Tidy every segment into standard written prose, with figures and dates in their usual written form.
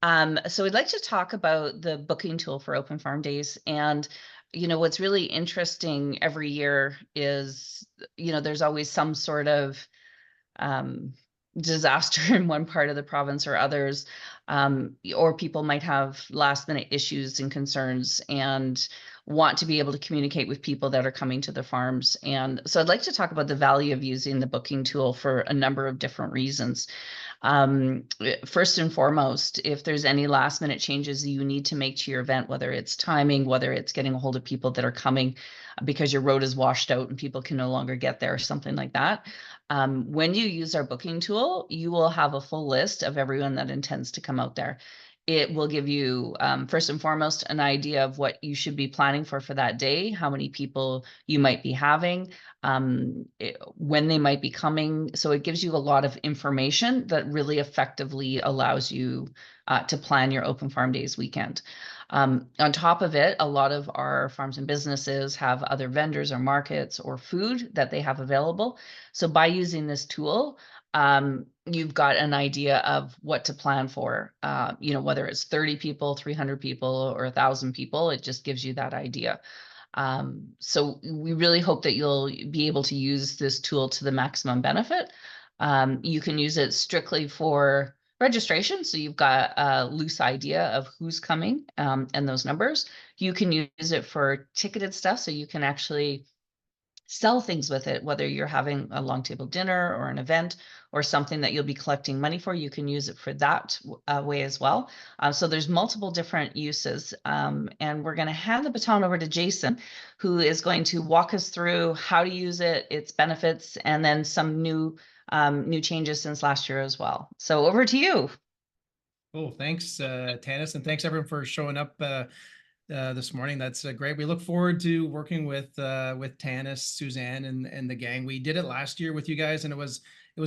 So we'd like to talk about the booking tool for Open Farm Days. And, what's really interesting every year is, there's always some sort of um, disaster in one part of the province or others, or people might have last minute issues and concerns and want to be able to communicate with people that are coming to the farms. And so I'd like to talk about the value of using the booking tool for a number of different reasons. First and foremost, if there's any last minute changes you need to make to your event, whether it's timing, whether it's getting a hold of people that are coming because your road is washed out and people can no longer get there, something like that. When you use our booking tool, you will have a full list of everyone that intends to come out there. It will give you, first and foremost, an idea of what you should be planning for that day, how many people you might be having, when they might be coming. So it gives you a lot of information that really effectively allows you to plan your Open Farm Days weekend. On top of it, a lot of our farms and businesses have other vendors or markets or food that they have available. So by using this tool, you've got an idea of what to plan for, whether it's 30 people, 300 people, or 1,000 people, it just gives you that idea. So we really hope that you'll be able to use this tool to the maximum benefit. You can use it strictly for registration, so you've got a loose idea of who's coming, and those numbers. You can use it for ticketed stuff, so you can actually sell things with it, whether you're having a long table dinner or an event or something that you'll be collecting money for. You can use it for that way as well. So there's multiple different uses, and we're going to hand the baton over to Jason, who is going to walk us through how to use it, its benefits, and then some new changes since last year as well. So over to you. Cool. Thanks, Tanis, and thanks everyone for showing up this morning. That's great. We look forward to working with Tanis, Suzanne, and the gang. We did it last year with you guys, and it was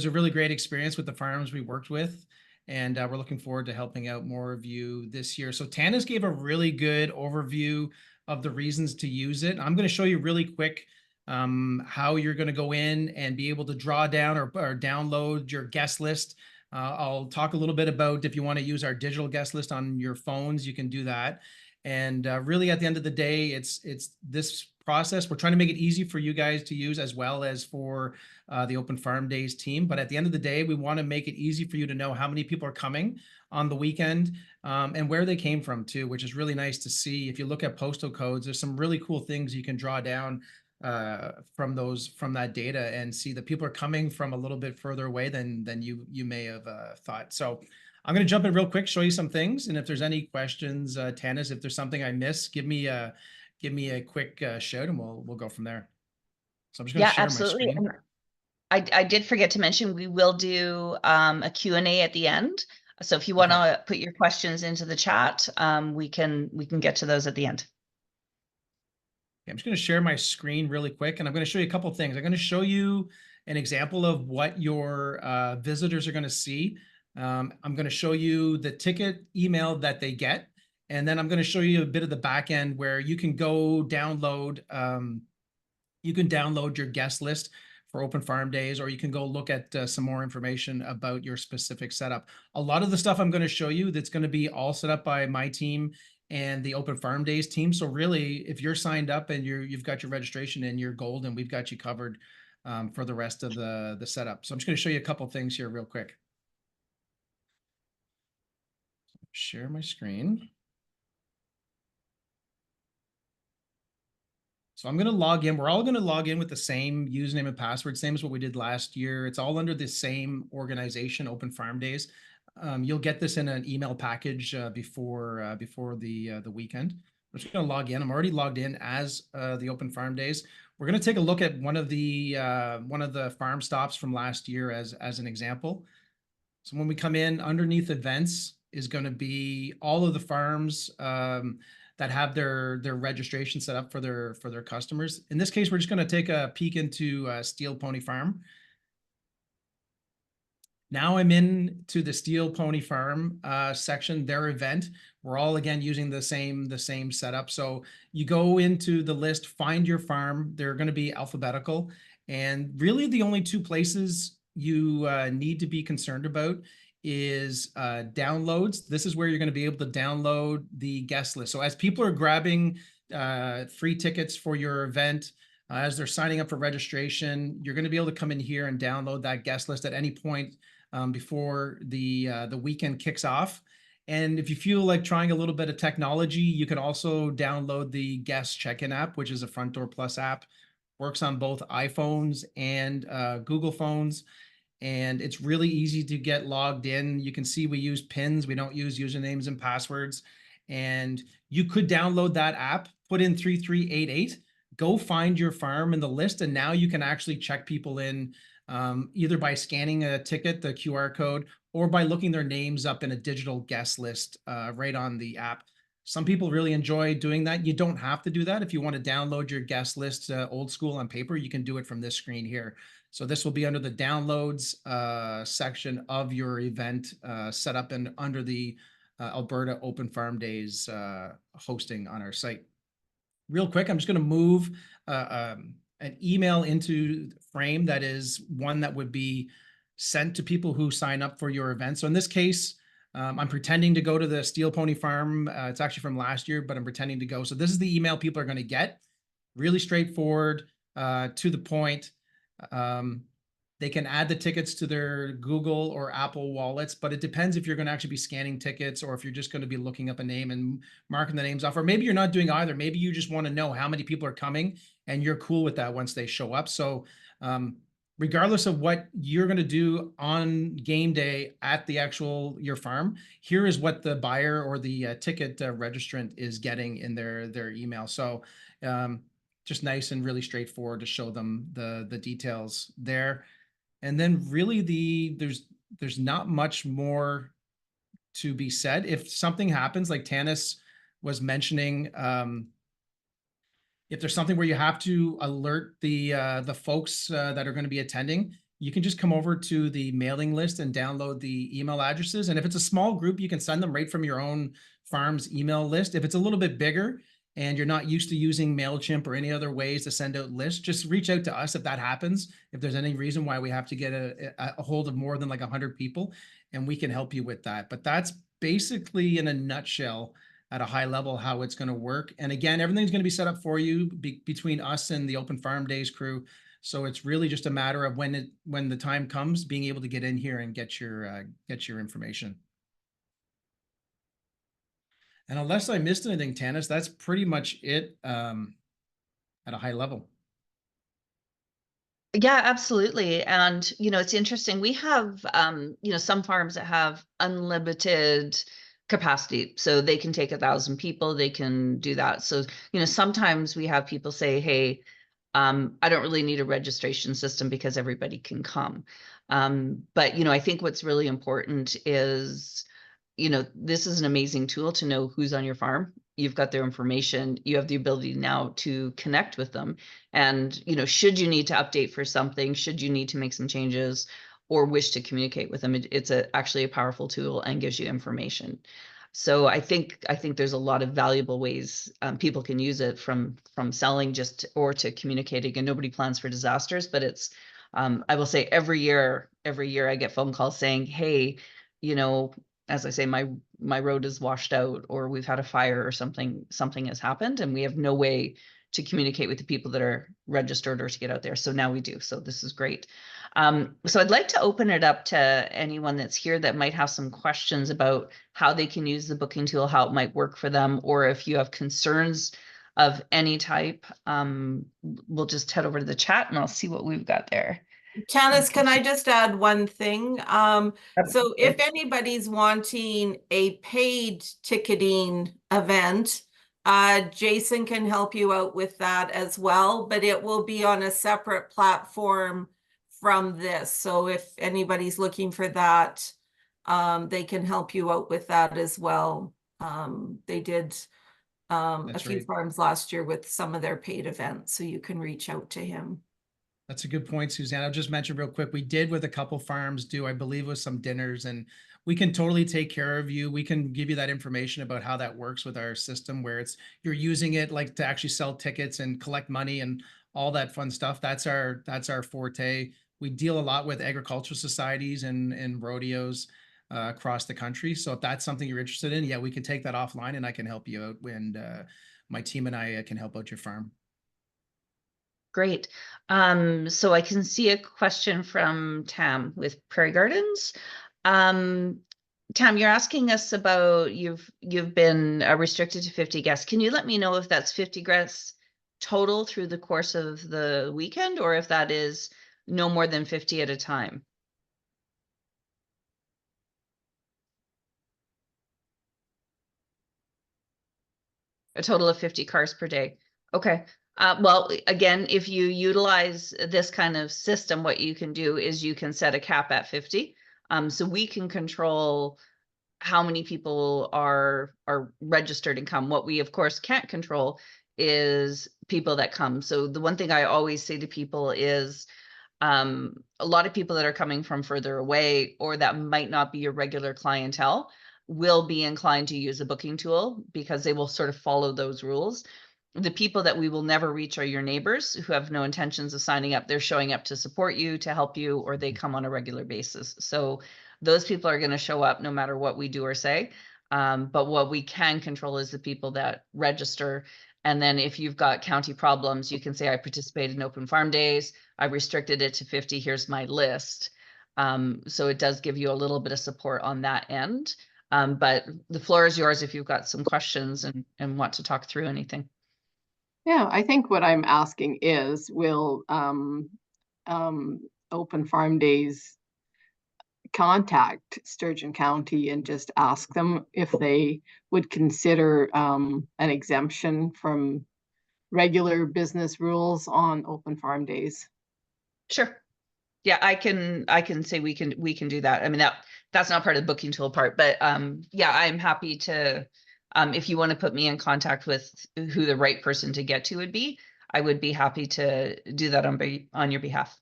a really great experience with the farms we worked with, and we're looking forward to helping out more of you this year. So Tanis gave a really good overview of the reasons to use it. I'm going to show you really quick how you're going to go in and be able to draw down or download your guest list. I'll talk a little bit about if you want to use our digital guest list on your phones, you can do that. And really, at the end of the day, it's this process. We're trying to make it easy for you guys to use as well as for the Open Farm Days team. But at the end of the day, we want to make it easy for you to know how many people are coming on the weekend and where they came from too, which is really nice to see. If you look at postal codes, there's some really cool things you can draw down from that data and see that people are coming from a little bit further away than you may have thought. So I'm going to jump in real quick, show you some things, and if there's any questions, Tanis, if there's something I missed, give me a quick shout, and we'll go from there. So I'm just going to share Absolutely. my screen. I did forget to mention we will do a Q&A at the end. So if you want to put your questions into the chat, we can get to those at the end. Okay, I'm just going to share my screen really quick, and I'm going to show you a couple of things. I'm going to show you an example of what your visitors are going to see. I'm going to show you the ticket email that they get, and then I'm going to show you a bit of the back end where you can go download. You can download your guest list for Open Farm Days, or you can go look at some more information about your specific setup. A lot of the stuff I'm going to show you that's going to be all set up by my team and the Open Farm Days team. So really, if you're signed up and you've got your registration and you're golden, we've got you covered for the rest of the setup. So I'm just going to show you a couple things here real quick. Share my screen. So I'm going to log in. We're all going to log in with the same username and password, same as what we did last year. It's all under the same organization, Open Farm Days. You'll get this in an email package before the weekend. I'm just going to log in. I'm already logged in as the Open Farm Days. We're going to take a look at one of the farm stops from last year as an example. So when we come in, underneath events is going to be all of the farms that have their registration set up for their customers. In this case, we're just going to take a peek into Steel Pony Farm. Now I'm into the Steel Pony Farm section, their event. We're all, again, using the same setup. So you go into the list, find your farm. They're going to be alphabetical. And really the only two places you need to be concerned about is downloads. This is where you're going to be able to download the guest list. So as people are grabbing free tickets for your event, as they're signing up for registration, you're going to be able to come in here and download that guest list at any point before the weekend kicks off. And if you feel like trying a little bit of technology, you can also download the guest check-in app, which is a Front Door Plus app. Works on both iPhones and Google phones. And it's really easy to get logged in. You can see we use pins. We don't use usernames and passwords. And you could download that app, put in 3388, go find your farm in the list, and now you can actually check people in either by scanning a ticket, the QR code, or by looking their names up in a digital guest list right on the app. Some people really enjoy doing that. You don't have to do that. If you want to download your guest list old school on paper, you can do it from this screen here. So this will be under the downloads section of your event set up and under the Alberta Open Farm Days hosting on our site. Real quick, I'm just going to move an email into frame that is one that would be sent to people who sign up for your event. So in this case, I'm pretending to go to the Steel Pony Farm. It's actually from last year, but I'm pretending to go. So this is the email people are going to get. Really straightforward, to the point. They can add the tickets to their Google or Apple wallets, but it depends if you're going to actually be scanning tickets or if you're just going to be looking up a name and marking the names off. Or maybe you're not doing either. Maybe you just want to know how many people are coming and you're cool with that once they show up. So regardless of what you're going to do on game day at the actual your farm, here is what the buyer or the ticket registrant is getting in their email. So just nice and really straightforward to show them the details there. And then really there's not much more to be said. If something happens, like Tanis was mentioning, if there's something where you have to alert the folks that are going to be attending, you can just come over to the mailing list and download the email addresses. And if it's a small group, you can send them right from your own farm's email list. If it's a little bit bigger and you're not used to using MailChimp or any other ways to send out lists, just reach out to us if that happens. If there's any reason why we have to get a hold of more than like 100 people, and we can help you with that. But that's basically in a nutshell at a high level how it's going to work. And again, everything's going to be set up for you between us and the Open Farm Days crew. So it's really just a matter of when the time comes, being able to get in here and get your information. And unless I missed anything, Tanis, that's pretty much it at a high level. Yeah, absolutely. And, it's interesting. We have, some farms that have unlimited capacity. So they can take 1,000 people, they can do that. So, sometimes we have people say, hey, I don't really need a registration system because everybody can come. But, I think what's really important is, this is an amazing tool to know who's on your farm. You've got their information. You have the ability now to connect with them. And, should you need to update for something, should you need to make some changes or wish to communicate with them, it's actually a powerful tool and gives you information. So I think there's a lot of valuable ways people can use it from selling just or to communicating. And nobody plans for disasters, but it's I will say every year I get phone calls saying, hey, as I say, my road is washed out, or we've had a fire, or something has happened, and we have no way to communicate with the people that are registered or to get out there. So now we do. So this is great. So I'd like to open it up to anyone that's here that might have some questions about how they can use the booking tool, how it might work for them, or if you have concerns of any type. We'll just head over to the chat and I'll see what we've got there. Tanis, can I just add one thing? So if anybody's wanting a paid ticketing event, Jason can help you out with that as well, but it will be on a separate platform from this. So if anybody's looking for that, they can help you out with that as well. They did a few farms last year with some of their paid events, so you can reach out to him. That's a good point, Suzanne. I'll just mention real quick, we did with a couple farms do, I believe, with some dinners, and we can totally take care of you. We can give you that information about how that works with our system, where you're using it like to actually sell tickets and collect money and all that fun stuff. That's our forte. We deal a lot with agricultural societies and rodeos. across the country. So if that's something you're interested in, yeah, we can take that offline and I can help you out when my team and I can help out your farm. Great. So I can see a question from Tam with Prairie Gardens. Tam, you're asking us about you've been restricted to 50 guests. Can you let me know if that's 50 guests total through the course of the weekend, or if that is no more than 50 at a time? A total of 50 cars per day. Okay. Well, again, if you utilize this kind of system, what you can do is you can set a cap at 50. So we can control how many people are registered and come. What we of course can't control is people that come. So the one thing I always say to people is a lot of people that are coming from further away or that might not be your regular clientele will be inclined to use a booking tool because they will sort of follow those rules. The people that we will never reach are your neighbors who have no intentions of signing up. They're showing up to support you, to help you, or they come on a regular basis. So those people are going to show up no matter what we do or say. But what we can control is the people that register. And then if you've got county problems, you can say, I participated in open farm days. I restricted it to 50. Here's my list. So it does give you a little bit of support on that end. But the floor is yours if you've got some questions and want to talk through anything. Yeah, I think what I'm asking is, will Open Farm Days contact Sturgeon County and just ask them if they would consider an exemption from regular business rules on Open Farm Days? Sure. Yeah, I can say we can do that. I mean, that's not part of the booking tool part, but yeah, I'm happy to if you want to put me in contact with who the right person to get to would be, I would be happy to do that on your behalf.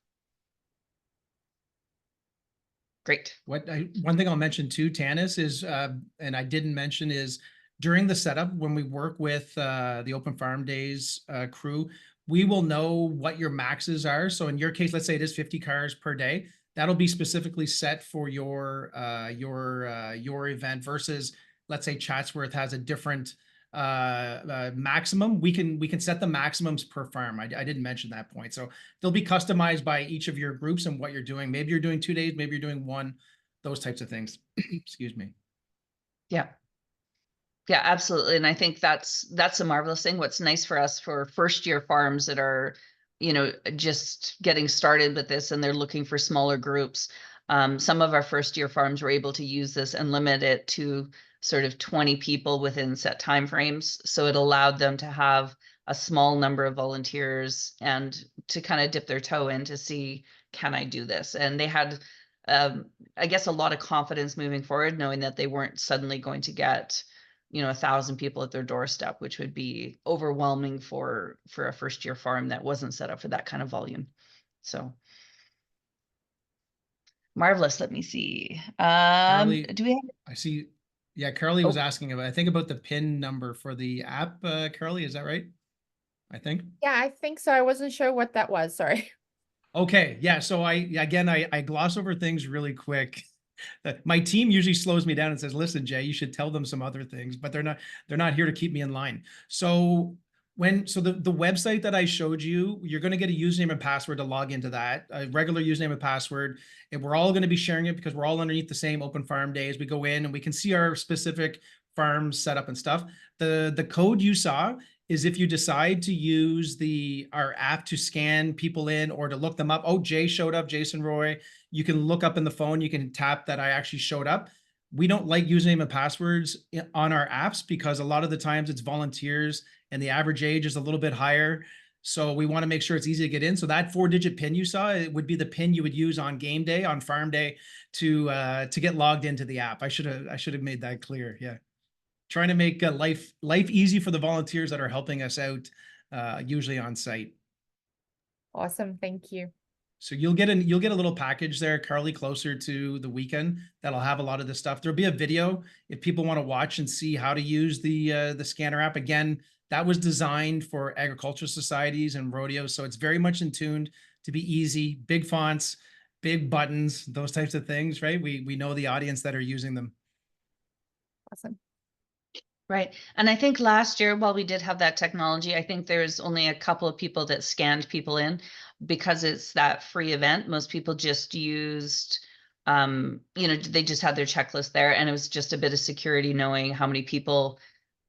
Great. One thing I'll mention too, Tanis, is and I didn't mention, is during the setup when we work with the Open Farm Days crew, we will know what your maxes are. So in your case, let's say it is 50 cars per day. That'll be specifically set for your event versus, let's say, Chatsworth has a different maximum. We can set the maximums per farm. I didn't mention that point. So they'll be customized by each of your groups and what you're doing. Maybe you're doing 2 days, maybe you're doing 1, those types of things. Excuse me. Yeah. Yeah, absolutely. And I think that's a marvelous thing. What's nice for us for first year farms that are, just getting started with this and they're looking for smaller groups. Some of our first year farms were able to use this and limit it to sort of 20 people within set timeframes. So it allowed them to have a small number of volunteers and to kind of dip their toe in to see, can I do this? And they had, I guess, a lot of confidence moving forward, knowing that they weren't suddenly going to get 1,000 people at their doorstep, which would be overwhelming for a first year farm that wasn't set up for that kind of volume. So marvelous. Let me see. Carly, Do we have? I see. Yeah, Carly was asking about, I think, about the PIN number for the app. Carly, is that right? I think. Yeah, I think so. I wasn't sure what that was. Sorry. Okay. Yeah. So I gloss over things really quick. My team usually slows me down and says, listen, Jay, you should tell them some other things, but they're not here to keep me in line. So the website that I showed you, you're going to get a username and password to log into that, a regular username and password. And we're all going to be sharing it because we're all underneath the same Open Farm Days. We go in and we can see our specific farms set up and stuff. The code you saw is if you decide to use our app to scan people in or to look them up. Oh, Jay showed up, Jason Roy. You can look up in the phone, you can tap that I actually showed up. We don't like username and passwords on our apps because a lot of the times it's volunteers and the average age is a little bit higher. So we want to make sure it's easy to get in. So that 4-digit PIN you saw, it would be the PIN you would use on game day, on farm day, to get logged into the app. I should have made that clear. Yeah. Trying to make life easy for the volunteers that are helping us out, usually on site. Awesome. Thank you. So you'll get a little package there, Carly, closer to the weekend, that'll have a lot of this stuff. There'll be a video if people want to watch and see how to use the scanner app. Again, that was designed for agricultural societies and rodeos, so it's very much in tuned to be easy, big fonts. big buttons, those types of things, right? We know the audience that are using them. Awesome. Right. And I think last year, while we did have that technology, I think there's only a couple of people that scanned people in because it's that free event. Most people just used, they just had their checklist there, and it was just a bit of security knowing how many people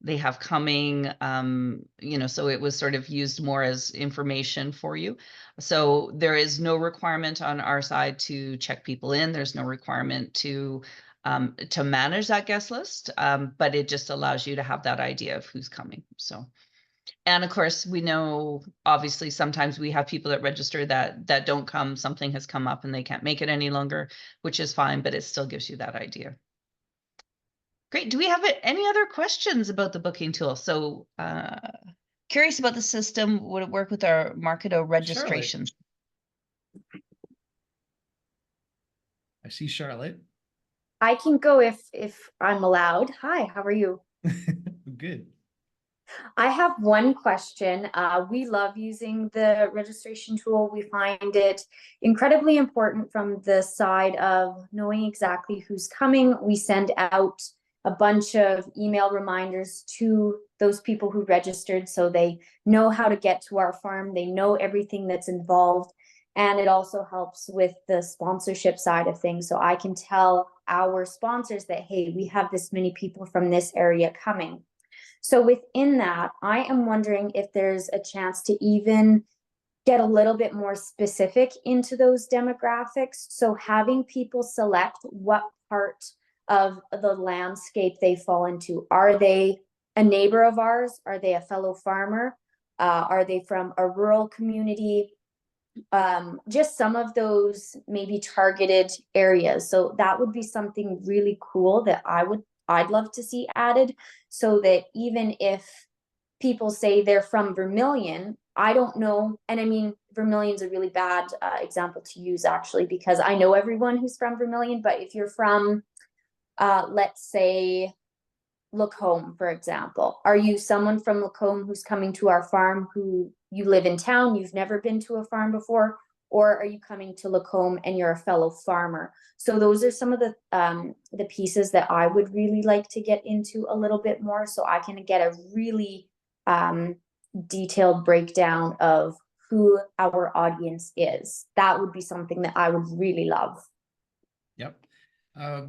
they have coming, so it was sort of used more as information for you. So there is no requirement on our side to check people in. There's no requirement to manage that guest list, but it just allows you to have that idea of who's coming. So, and of course, we know obviously sometimes we have people that register that don't come. Something has come up and they can't make it any longer, which is fine, but it still gives you that idea. Great. Do we have any other questions about the booking tool? So curious about the system. Would it work with our Marketo registrations? I see Charlotte. I can go if I'm allowed. Hi, how are you? Good. I have one question. We love using the registration tool. We find it incredibly important from the side of knowing exactly who's coming. We send out a bunch of email reminders to those people who registered so they know how to get to our farm. They know everything that's involved. And it also helps with the sponsorship side of things. So I can tell our sponsors that, hey, we have this many people from this area coming. So within that, I am wondering if there's a chance to even get a little bit more specific into those demographics. So having people select what part of the landscape they fall into. Are they a neighbor of ours? Are they a fellow farmer? Are they from a rural community? Just some of those maybe targeted areas. So that would be something really cool that I'd love to see added, so that even if people say they're from Vermilion, I don't know. And I mean, Vermilion's a really bad example to use actually, because I know everyone who's from Vermilion, but if you're from, let's say, Lacombe, for example, are you someone from Lacombe who's coming to our farm, who you live in town, you've never been to a farm before, or are you coming to Lacombe and you're a fellow farmer? So those are some of the pieces that I would really like to get into a little bit more, so I can get a really detailed breakdown of who our audience is. That would be something that I would really love. Yep.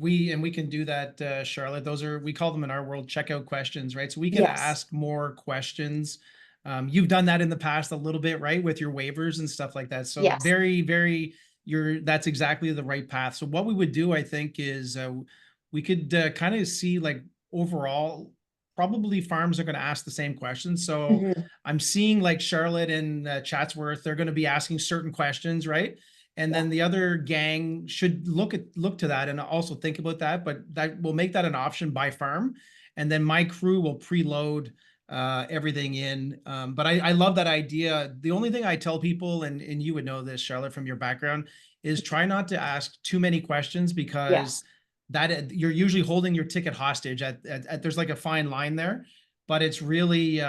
We can do that, Charlotte. Those are, we call them in our world checkout questions, right? So we can Yes. ask more questions. You've done that in the past a little bit, right? With your waivers and stuff like that. So Yes. very, that's exactly the right path. So what we would do, I think, is we could kind of see, like, overall, probably farms are going to ask the same questions. So Mhm. I'm seeing like Charlotte and Chatsworth, they're going to be asking certain questions, right? And then the other gang should look to that and also think about that, but that will make that an option by farm. And then my crew will preload everything in. But I love that idea. The only thing I tell people, and you would know this, Charlotte, from your background, is try not to ask too many questions, because that you're usually holding your ticket hostage at there's like a fine line there, but it's really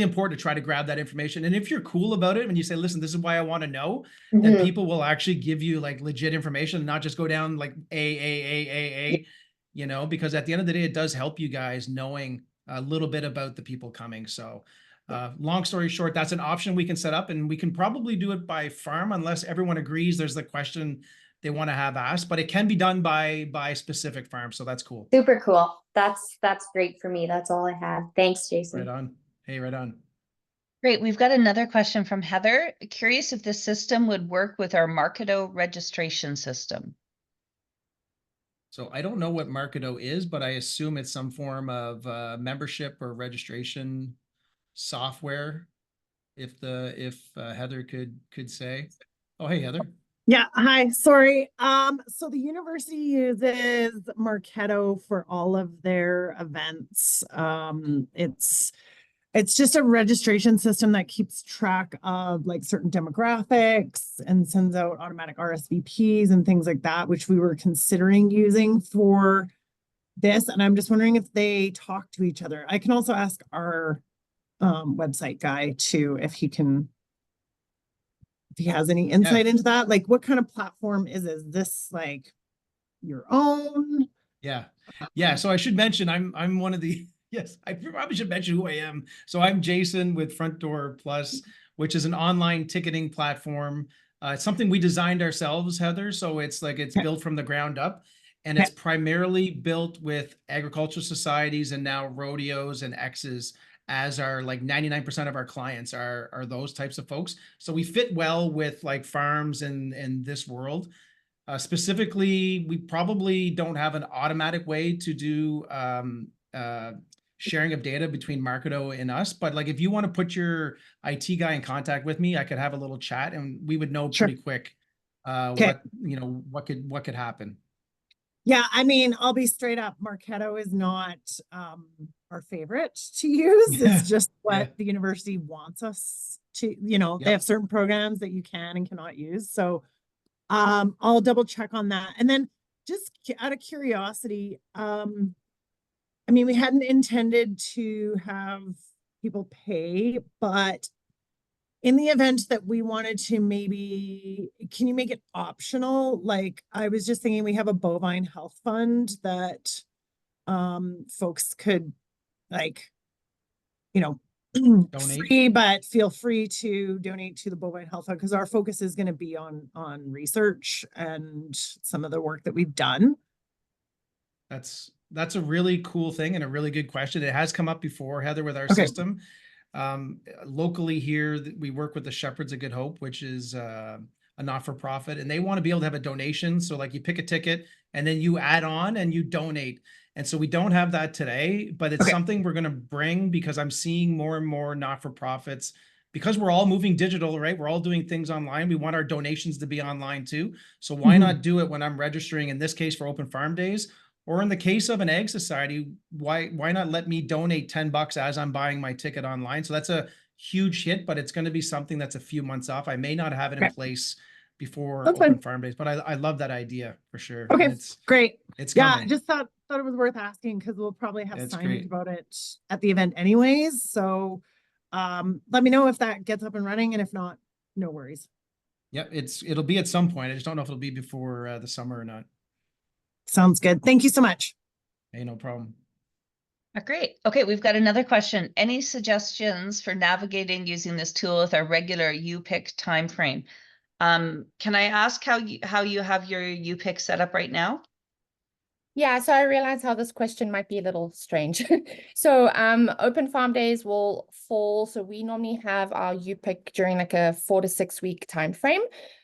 important to try to grab that information. And if you're cool about it and you say, listen, this is why I want to know, then people will actually give you like legit information and not just go down like because at the end of the day, it does help you guys knowing a little bit about the people coming. So long story short, that's an option we can set up, and we can probably do it by farm unless everyone agrees there's the question they want to have asked, but it can be done by specific farms. So that's cool. Super cool. That's great for me. That's all I had. Thanks, Jason. Right on. Hey, right on. Great. We've got another question from Heather. Curious if this system would work with our Marketo registration system. So I don't know what Marketo is, but I assume it's some form of membership or registration software. If Heather could say. Oh, hey, Heather. Yeah, hi, sorry. So the university uses Marketo for all of their events. It's just a registration system that keeps track of like certain demographics and sends out automatic RSVPs and things like that, which we were considering using for this. And I'm just wondering if they talk to each other. I can also ask our website guy too, if he can if he has any insight into that, like what kind of platform is it? Is this like your own? Yeah. Yeah. So I should mention, I'm one of the, yes, I probably should mention who I am. So I'm Jason with Front Door Plus, which is an online ticketing platform. It's something we designed ourselves, Heather. So it's like, it's built from the ground up, and it's primarily built with agricultural societies and now rodeos and X's as our, like 99% of our clients are those types of folks. So we fit well with like farms and this world. Specifically, we probably don't have an automatic way to do sharing of data between Marketo and us. But like, if you want to put your IT guy in contact with me, I could have a little chat and we would know pretty quick what, you know, what could happen. Yeah, I mean, I'll be straight up. Marketo is not our favorite to use. It's just what the university wants us to, you know, they have certain programs that you can and cannot use. So I'll double check on that. And then just out of curiosity, I mean, we hadn't intended to have people pay, but in the event that we wanted to, maybe, can you make it optional? Like, I was just thinking we have a bovine health fund that folks could, like, you know, Donate. free, but feel free to donate to the bovine health fund, because our focus is going to be on research and some of the work that we've done. That's a really cool thing and a really good question. It has come up before, Heather, with our system. Locally here, we work with the Shepherds of Good Hope, which is a not-for-profit, and they want to be able to have a donation. So like, you pick a ticket and then you add on and you donate. And so we don't have that today, but it's something we're going to bring, because I'm seeing more and more not-for-profits, because we're all moving digital, right? We're all doing things online. We want our donations to be online too. So why not do it when I'm registering, in this case for Open Farm Days, or in the case of an ag society, why not let me donate $10 as I'm buying my ticket online? So that's a huge hit, but it's going to be something that's a few months off. I may not have it in place before Open Farm Days, but I love that idea for sure. Okay, it's great. It's I just thought it was worth asking, because we'll probably have signage about it at the event anyways. So let me know if that gets up and running, and if not, no worries. Yep, it'll be at some point. I just don't know if it'll be before the summer or not. Sounds good. Thank you so much. Hey, no problem. Great. Okay, we've got another question. Any suggestions for navigating using this tool with our regular UPick timeframe? Can I ask how you have your UPick set up right now? Yeah, so I realize how this question might be a little strange. So Open Farm Days will fall. So we normally have our UPick during like a 4 to 6 week time frame,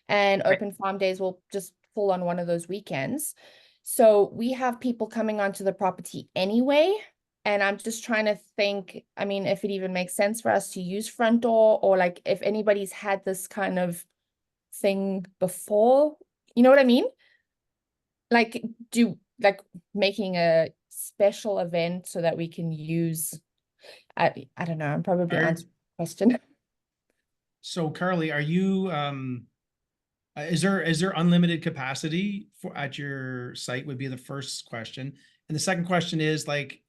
and Open Farm Days will just fall on one of those weekends. So we have people coming onto the property anyway. And I'm just trying to think, I mean, if it even makes sense for us to use Front Door, or like if anybody's had this kind of thing before, you know what I mean? Like, making a special event so that we can use, I don't know, I'm probably answering the question. So Carly, are you is there unlimited capacity at your site, would be the first question. And the second question is, like,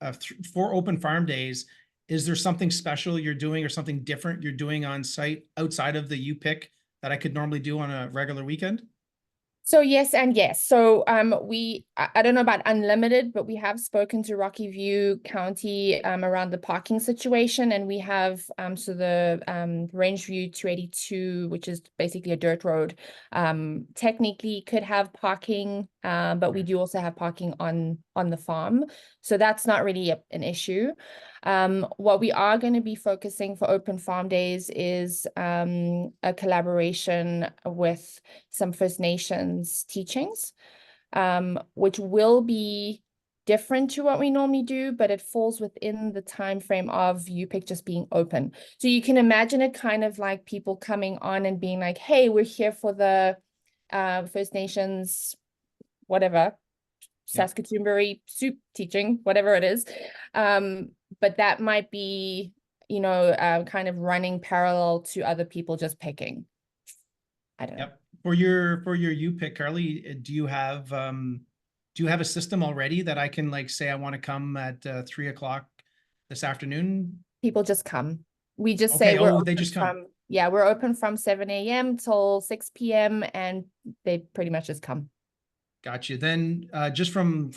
for Open Farm Days, is there something special you're doing or something different you're doing on site outside of the UPick that I could normally do on a regular weekend? So yes and yes. So I don't know about unlimited, but we have spoken to Rocky View County around the parking situation, and we have so the Rangeview 282, which is basically a dirt road, technically could have parking, but we do also have parking on the farm, so that's not really an issue. What we are going to be focusing for Open Farm Days is a collaboration with some First Nations teachings, which will be different to what we normally do, but it falls within the time frame of UPick just being open. So you can imagine it kind of like people coming on and being like, hey, we're here for the First Nations, whatever, Saskatoonberry soup teaching, whatever it is. But that might be, you know, kind of running parallel to other people just picking. I don't know. For your UPick, Carly, do you have a system already that I can, like, say I want to come at 3 o'clock this afternoon? People just come. We just say they just come yeah, we're open from 7 a.m. till 6 p.m. and they pretty much just come. Got you. Then just from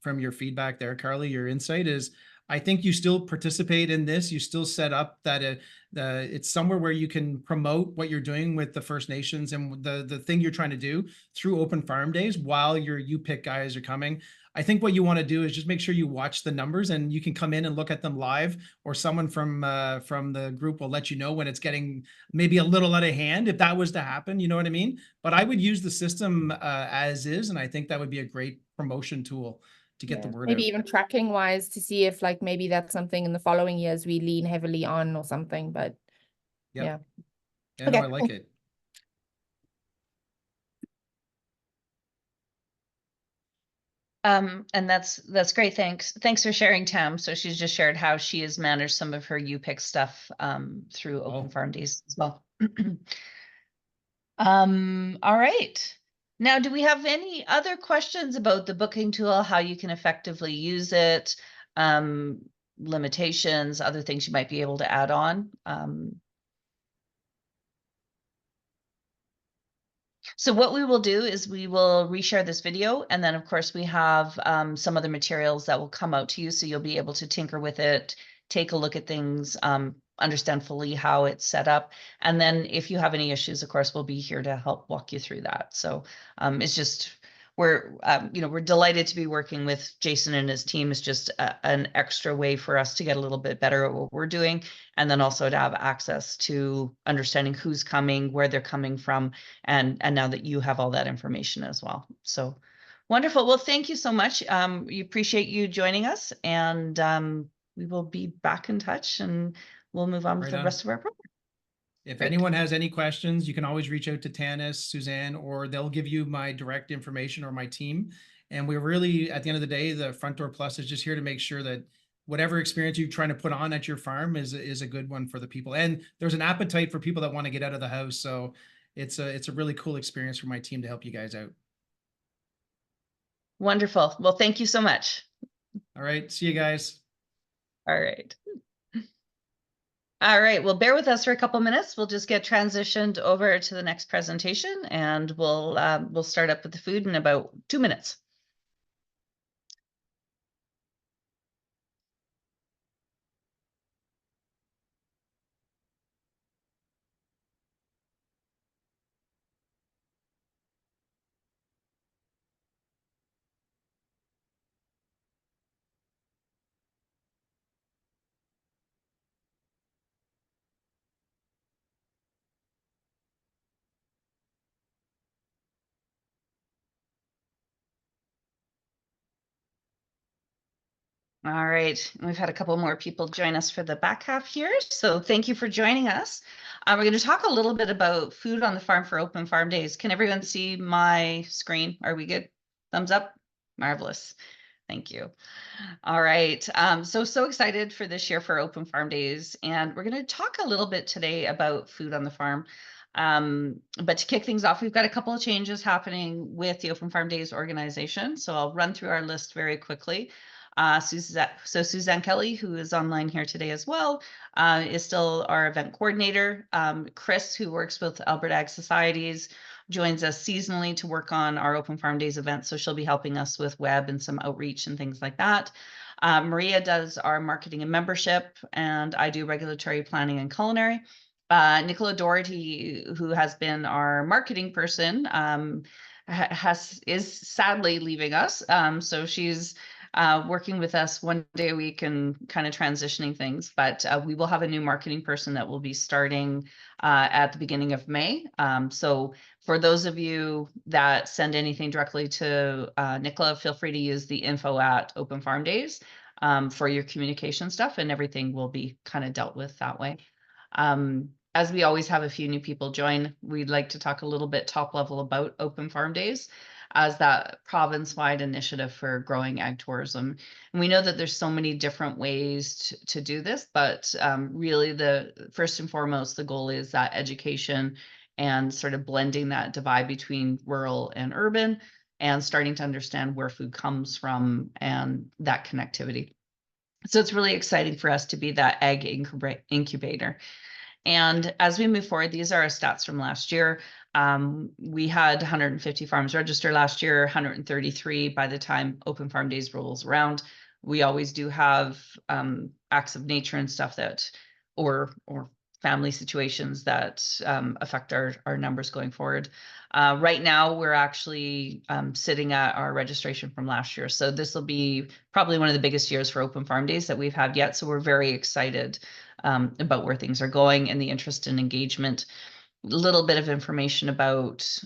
your feedback there, Carly, your insight is, I think you still participate in this. You still set up that it's somewhere where you can promote what you're doing with the First Nations and the thing you're trying to do through Open Farm Days while your UPIC guys are coming. I think what you want to do is just make sure you watch the numbers, and you can come in and look at them live, or someone from the group will let you know when it's getting maybe a little out of hand, if that was to happen, you know what I mean? But I would use the system as is, and I think that would be a great promotion tool to get the word maybe out. even tracking wise to see if like maybe that's something in the following years we lean heavily on or something, but Yep. yeah. Yeah, no, Okay, I like it. And that's great. Thanks for sharing, Tam. So she's just shared how she has managed some of her UPIC stuff through Open Farm Days as well. All right. Now, do we have any other questions about the booking tool, how you can effectively use it, limitations, other things you might be able to add on? So what we will do is we will reshare this video, and then of course we have some other materials that will come out to you, so you'll be able to tinker with it, take a look at things, understand fully how it's set up. And then if you have any issues, of course, we'll be here to help walk you through that. So it's just, we're delighted to be working with Jason and his team. Is just an extra way for us to get a little bit better at what we're doing, and then also to have access to understanding who's coming, where they're coming from, and now that you have all that information as well. So wonderful. Well, thank you so much. We appreciate you joining us, and we will be back in touch, and we'll move on with the rest of our program. If anyone has any questions, you can always reach out to Tanis, Suzanne, or they'll give you my direct information or my team. And we're really, at the end of the day, the Front Door Plus is just here to make sure that whatever experience you're trying to put on at your farm is a good one for the people. And there's an appetite for people that want to get out of the house. So it's a really cool experience for my team to help you guys out. Wonderful. Well, thank you so much. All right. See you guys. All right. All right, well, bear with us for a couple minutes. We'll just get transitioned over to the next presentation, and we'll start up with the food in about 2 minutes. All right, we've had a couple more people join us for the back half here, so thank you for joining us. We're going to talk a little bit about food on the farm for Open Farm Days. Can everyone see my screen? Are we good? Thumbs up? Marvelous. Thank you. All right, so excited for this year for Open Farm Days, and we're going to talk a little bit today about food on the farm. But to kick things off, we've got a couple of changes happening with the Open Farm Days organization, so I'll run through our list very quickly. Suzanne Kelly, who is online here today as well, is still our event coordinator. Chris, who works with Alberta Ag Societies, joins us seasonally to work on our Open Farm Days events, so she'll be helping us with web and some outreach and things like that. Maria does our marketing and membership, and I do regulatory planning and culinary. Nicola Doherty, who has been our marketing person, is sadly leaving us. So she's working with us 1 day a week and kind of transitioning things, but we will have a new marketing person that will be starting at the beginning of May. So for those of you that send anything directly to Nicola, feel free to use the info at Open Farm Days for your communication stuff, and everything will be kind of dealt with that way. As we always have a few new people join, we'd like to talk a little bit top level about Open Farm Days as that province-wide initiative for growing ag tourism. And we know that there's so many different ways to do this, but really the first and foremost, the goal is that education and sort of blending that divide between rural and urban, and starting to understand where food comes from and that connectivity. So it's really exciting for us to be that ag incubator. And as we move forward, these are our stats from last year. We had 150 farms register last year, 133 by the time Open Farm Days rolls around. We always do have acts of nature and stuff that, or family situations that affect our numbers going forward. Right now, we're actually sitting at our registration from last year. So this will be probably one of the biggest years for Open Farm Days that we've had yet. So we're very excited about where things are going and the interest and engagement. A little bit of information about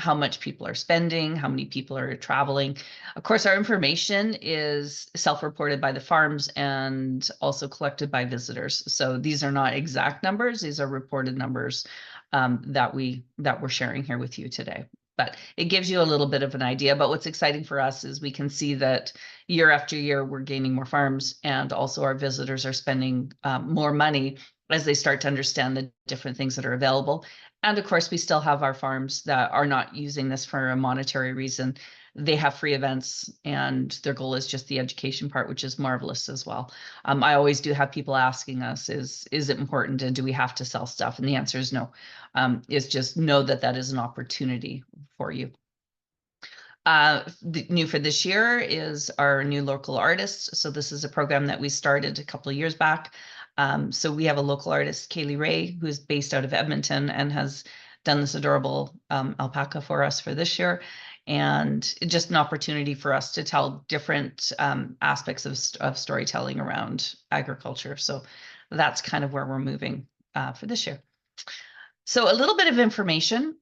how much people are spending, how many people are traveling. Of course, our information is self-reported by the farms and also collected by visitors. So these are not exact numbers; these are reported numbers that we're sharing here with you today. But it gives you a little bit of an idea. But what's exciting for us is we can see that year after year we're gaining more farms, and also our visitors are spending more money as they start to understand the different things that are available. And of course, we still have our farms that are not using this for a monetary reason. They have free events, and their goal is just the education part, which is marvelous as well. I always do have people asking us, is it important, and do we have to sell stuff? And the answer is no. It's just know that that is an opportunity for you. New for this year is our new local artists. So this is a program that we started a couple of years back. So we have a local artist, Kaylee Ray, who's based out of Edmonton and has done this adorable alpaca for us for this year. And just an opportunity for us to tell different aspects of storytelling around agriculture. So that's kind of where we're moving for this year. So a little bit of information.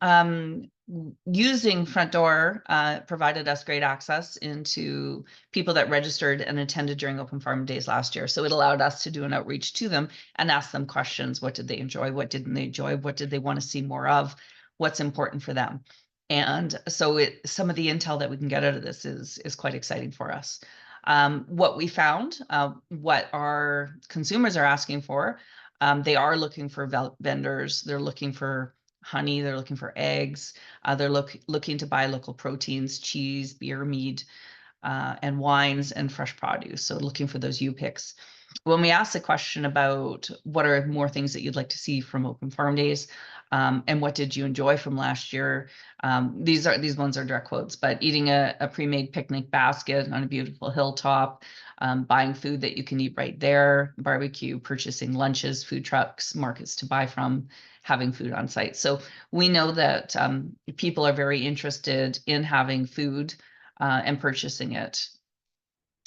Using Front Door provided us great access into people that registered and attended during Open Farm Days last year. So it allowed us to do an outreach to them and ask them questions. What did they enjoy? What didn't they enjoy? What did they want to see more of? What's important for them? And so some of the intel that we can get out of this is quite exciting for us. What we found, what our consumers are asking for, they are looking for vendors. They're looking for honey. They're looking for eggs. They're looking to buy local proteins, cheese, beer, mead, and wines, and fresh produce. So looking for those U-picks. When we ask the question about what are more things that you'd like to see from Open Farm Days, and what did you enjoy from last year, these ones are direct quotes, but eating a pre-made picnic basket on a beautiful hilltop, buying food that you can eat right there, barbecue, purchasing lunches, food trucks, markets to buy from, having food on site. So we know that people are very interested in having food and purchasing it.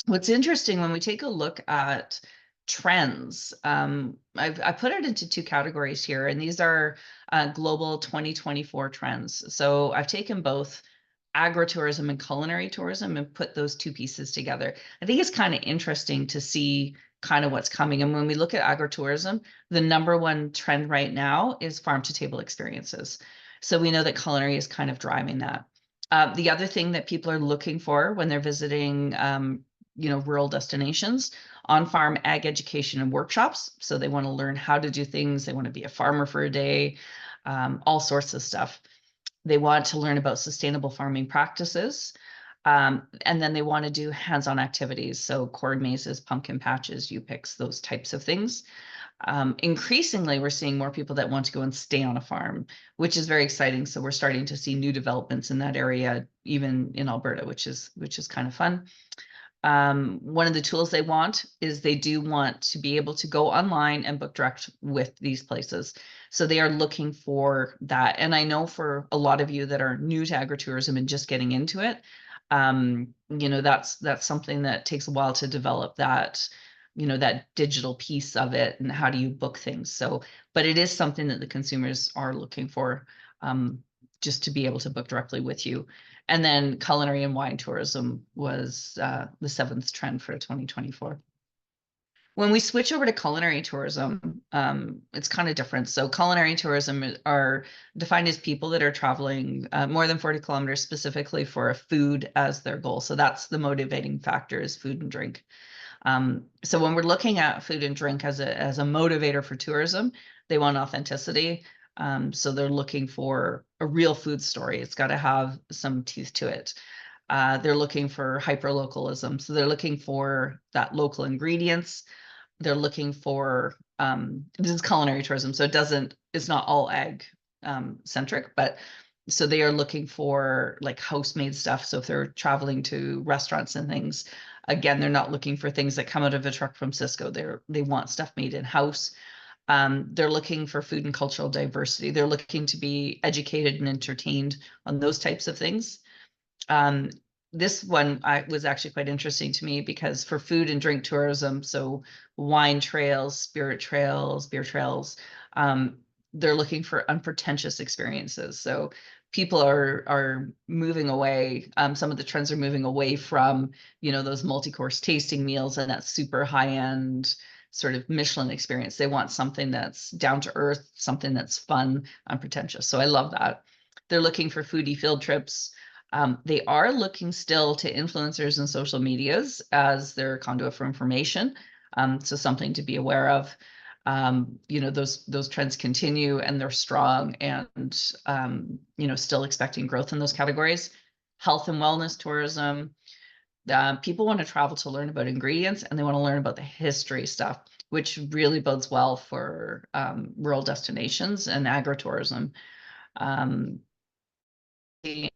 What's interesting when we take a look at trends, I put it into two categories here, and these are global 2024 trends. So I've taken both agritourism and culinary tourism and put those two pieces together. I think it's kind of interesting to see kind of what's coming. And when we look at agritourism, the number one trend right now is farm to table experiences. So we know that culinary is kind of driving that. The other thing that people are looking for when they're visiting rural destinations, on-farm ag education and workshops. So they want to learn how to do things. They want to be a farmer for a day, all sorts of stuff. They want to learn about sustainable farming practices. And then they want to do hands-on activities. So corn mazes, pumpkin patches, U-picks, those types of things. Increasingly, we're seeing more people that want to go and stay on a farm, which is very exciting. So we're starting to see new developments in that area, even in Alberta, which is kind of fun. One of the tools they want is they do want to be able to go online and book direct with these places. So they are looking for that. And I know for a lot of you that are new to agritourism and just getting into it, that's something that takes a while to develop that, that digital piece of it and how do you book things. So, but it is something that the consumers are looking for, just to be able to book directly with you. And then culinary and wine tourism was the seventh trend for 2024. When we switch over to culinary tourism, it's kind of different. So culinary tourism are defined as people that are traveling more than 40 kilometers specifically for a food as their goal. So that's the motivating factor, is food and drink. So when we're looking at food and drink as a motivator for tourism, they want authenticity. So they're looking for a real food story. It's got to have some teeth to it. They're looking for hyper-localism. So they're looking for that local ingredients. They're looking for, this is culinary tourism, so it's not all ag centric, but so they are looking for like house-made stuff. So if they're traveling to restaurants and things, again, they're not looking for things that come out of a truck from Cisco. They want stuff made in-house. They're looking for food and cultural diversity. They're looking to be educated and entertained on those types of things. This one was actually quite interesting to me because for food and drink tourism, so wine trails, spirit trails, beer trails, they're looking for unpretentious experiences. So people are moving away. Some of the trends are moving away from, those multi-course tasting meals and that super high-end sort of Michelin experience. They want something that's down to earth, something that's fun, unpretentious. So I love that. They're looking for foodie field trips. They are looking still to influencers and social medias as their conduit for information. So something to be aware of. Those trends continue and they're strong, and still expecting growth in those categories. Health and wellness tourism. People want to travel to learn about ingredients, and they want to learn about the history stuff, which really bodes well for rural destinations and agritourism.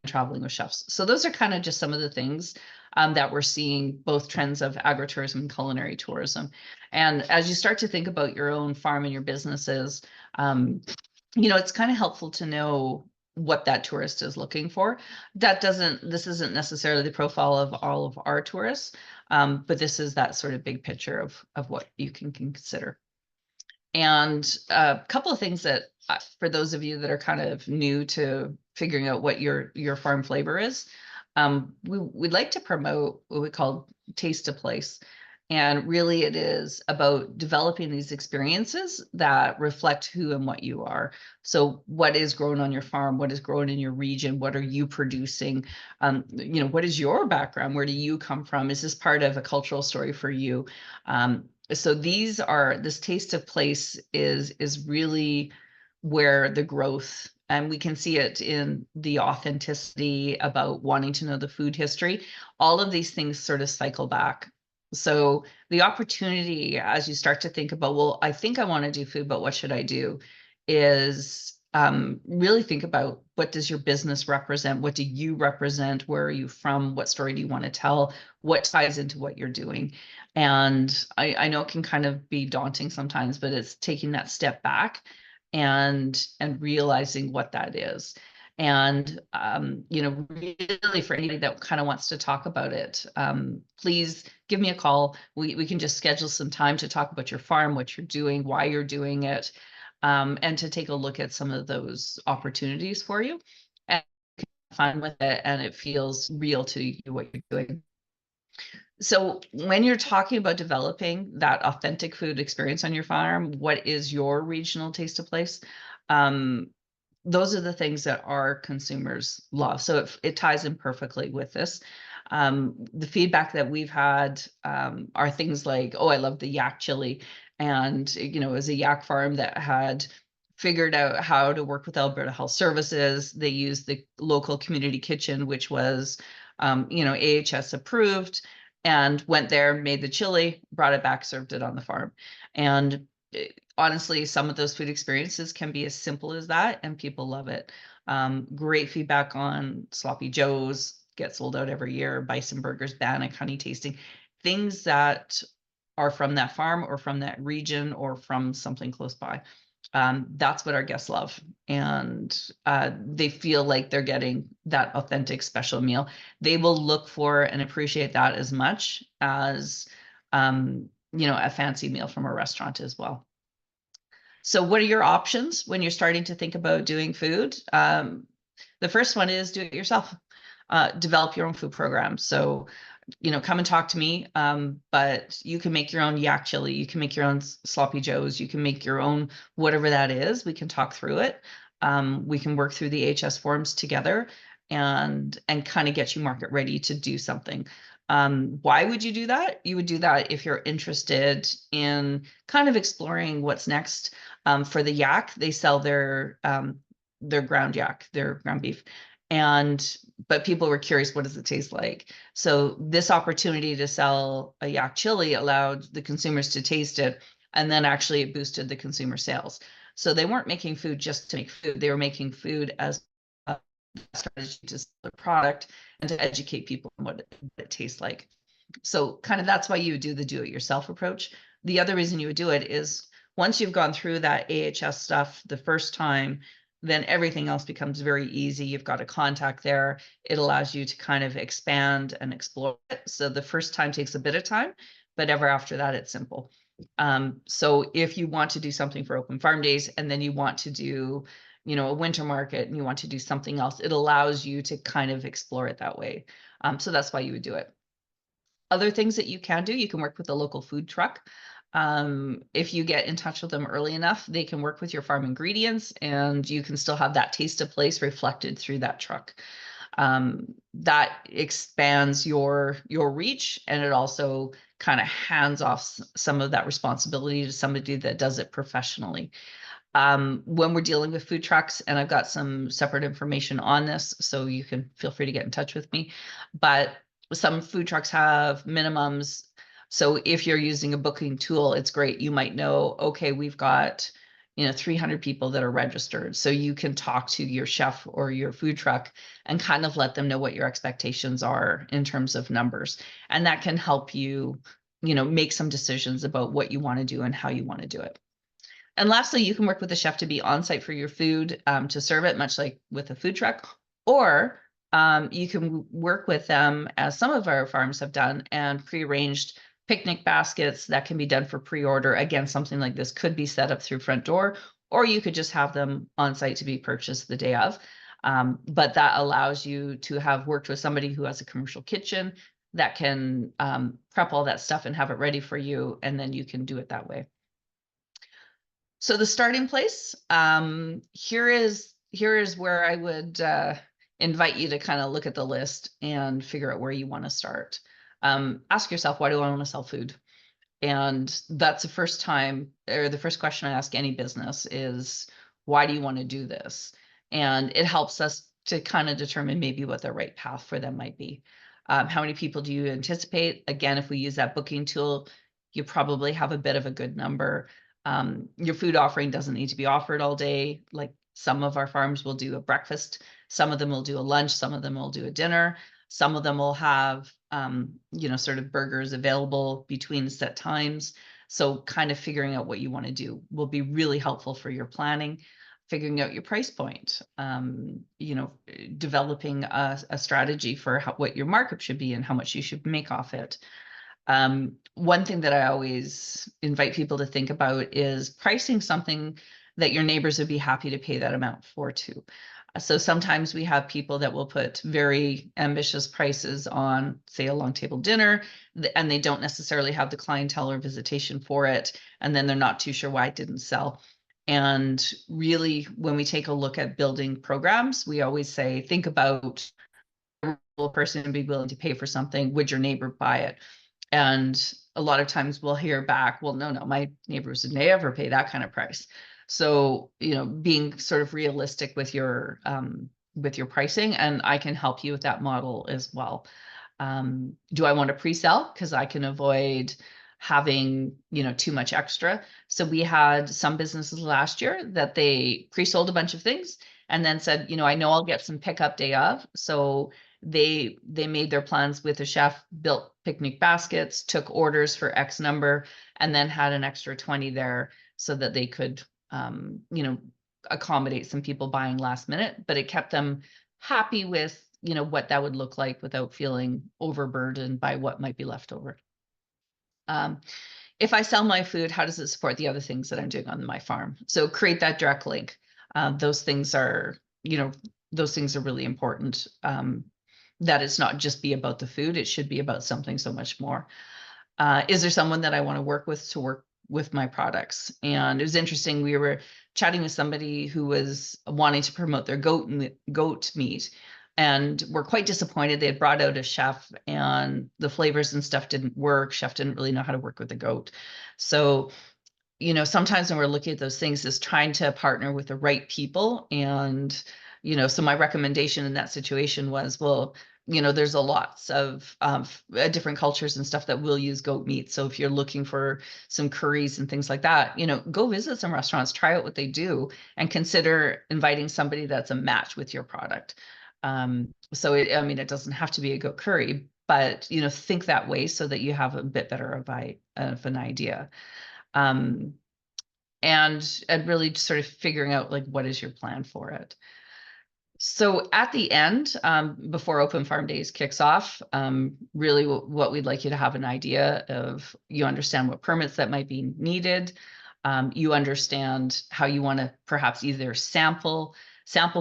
Traveling with chefs. So those are kind of just some of the things that we're seeing, both trends of agritourism and culinary tourism. And as you start to think about your own farm and your businesses, it's kind of helpful to know what that tourist is looking for. This isn't necessarily the profile of all of our tourists, but this is that sort of big picture of what you can consider. And a couple of things that for those of you that are kind of new to figuring out what your farm flavor is, we'd like to promote what we call Taste a Place. And really it is about developing these experiences that reflect who and what you are. So what is grown on your farm? What is grown in your region? What are you producing? What is your background? Where do you come from? Is this part of a cultural story for you? So this Taste of Place is really where the growth, and we can see it in the authenticity about wanting to know the food history. All of these things sort of cycle back. So the opportunity, as you start to think about, well, I think I want to do food, but what should I do? Is really think about, what does your business represent? What do you represent? Where are you from? What story do you want to tell? What ties into what you're doing? And I know it can kind of be daunting sometimes, but it's taking that step back and realizing what that is. And, really for anybody that kind of wants to talk about it, please give me a call. We can just schedule some time to talk about your farm, what you're doing, why you're doing it, and to take a look at some of those opportunities for you. And fun with it, and it feels real to you, what you're doing. So when you're talking about developing that authentic food experience on your farm, what is your regional Taste of Place? Those are the things that our consumers love. So it ties in perfectly with this. The feedback that we've had are things like, oh, I love the yak chili. And, as a yak farm that had figured out how to work with Alberta Health Services, they used the local community kitchen, which was, AHS approved, and went there, made the chili, brought it back, served it on the farm. And honestly, some of those food experiences can be as simple as that, and people love it. Great feedback on Sloppy Joe's, get sold out every year, bison burgers, bannock, honey tasting, things that are from that farm or from that region or from something close by. That's what our guests love. And they feel like they're getting that authentic special meal. They will look for and appreciate that as much as, a fancy meal from a restaurant as well. So what are your options when you're starting to think about doing food? The first one is do it yourself. Develop your own food program. So, come and talk to me. But you can make your own yak chili. You can make your own Sloppy Joes. You can make your own, whatever that is. We can talk through it. We can work through the HS forms together and kind of get you market ready to do something. Why would you do that? You would do that if you're interested in kind of exploring what's next. For the yak, they sell their ground yak, their ground beef. And but people were curious, what does it taste like? So this opportunity to sell a yak chili allowed the consumers to taste it, and then actually it boosted the consumer sales. So they weren't making food just to make food, they were making food as a strategy to sell their product and to educate people on what it tastes like. So kind of that's why you would do the do-it-yourself approach. The other reason you would do it is once you've gone through that AHS stuff the first time, then everything else becomes very easy. You've got a contact there. It allows you to kind of expand and explore it. So the first time takes a bit of time, but ever after that, it's simple. So if you want to do something for Open Farm Days and then you want to do, you know, a winter market and you want to do something else, it allows you to kind of explore it that way. So that's why you would do it. Other things that you can do, you can work with a local food truck. If you get in touch with them early enough, they can work with your farm ingredients and you can still have that taste of place reflected through that truck. That expands your reach, and it also kind of hands off some of that responsibility to somebody that does it professionally. When we're dealing with food trucks, and I've got some separate information on this, so you can feel free to get in touch with me, but some food trucks have minimums. So if you're using a booking tool, it's great. You might know, okay, we've got, you know, 300 people that are registered. So you can talk to your chef or your food truck and kind of let them know what your expectations are in terms of numbers. And that can help you, you know, make some decisions about what you want to do and how you want to do it. And lastly, you can work with the chef to be on site for your food, to serve it, much like with a food truck, or you can work with them, as some of our farms have done, and pre-arranged picnic baskets that can be done for pre-order. Again, something like this could be set up through front door, or you could just have them on site to be purchased the day of. But that allows you to have worked with somebody who has a commercial kitchen that can prep all that stuff and have it ready for you, and then you can do it that way. So the starting place, here is where I would invite you to kind of look at the list and figure out where you want to start. Ask yourself, why do I want to sell food? And that's the first time, or the first question I ask any business is, why do you want to do this? And it helps us to kind of determine maybe what the right path for them might be. How many people do you anticipate? Again, if we use that booking tool, you probably have a bit of a good number. Your food offering doesn't need to be offered all day. Like some of our farms will do a breakfast, some of them will do a lunch, some of them will do a dinner, some of them will have, you know, sort of burgers available between set times. So kind of figuring out what you want to do will be really helpful for your planning, figuring out your price point, you know, developing a strategy for what your markup should be and how much you should make off it. One thing that I always invite people to think about is pricing something that your neighbors would be happy to pay that amount for too. So sometimes we have people that will put very ambitious prices on, say, a long table dinner, and they don't necessarily have the clientele or visitation for it. And then they're not too sure why it didn't sell. And really, when we take a look at building programs, we always say, think about a person be willing to pay for something. Would your neighbor buy it? And a lot of times we'll hear back, well, no, my neighbors would never pay that kind of price. So, you know, being sort of realistic with your pricing, and I can help you with that model as well. Do I want to pre-sell? Because I can avoid having, you know, too much extra. So we had some businesses last year that they pre-sold a bunch of things and then said, you know, I know I'll get some pickup day of. So they made their plans with a chef, built picnic baskets, took orders for X number, and then had an extra 20 there so that they could, you know, accommodate some people buying last minute, but it kept them happy with, you know, what that would look like without feeling overburdened by what might be left over. If I sell my food, how does it support the other things that I'm doing on my farm? So create that direct link. Those things are, you know, those things are really important. That it's not just be about the food, it should be about something so much more. Is there someone that I want to work with my products? And it was interesting, we were chatting with somebody who was wanting to promote their goat meat, and we're quite disappointed. They had brought out a chef and the flavors and stuff didn't work. Chef didn't really know how to work with the goat. So, you know, sometimes when we're looking at those things, is trying to partner with the right people and So my recommendation in that situation was, well, there's a lots of different cultures and stuff that will use goat meat. So if you're looking for some curries and things like that, go visit some restaurants, try out what they do, and consider inviting somebody that's a match with your product. So it doesn't have to be a goat curry, but think that way so that you have a bit better of an idea. And really just sort of figuring out like, what is your plan for it? So at the end, before Open Farm Days kicks off, really what we'd like you to have an idea of, you understand what permits that might be needed. You understand how you want to perhaps either sample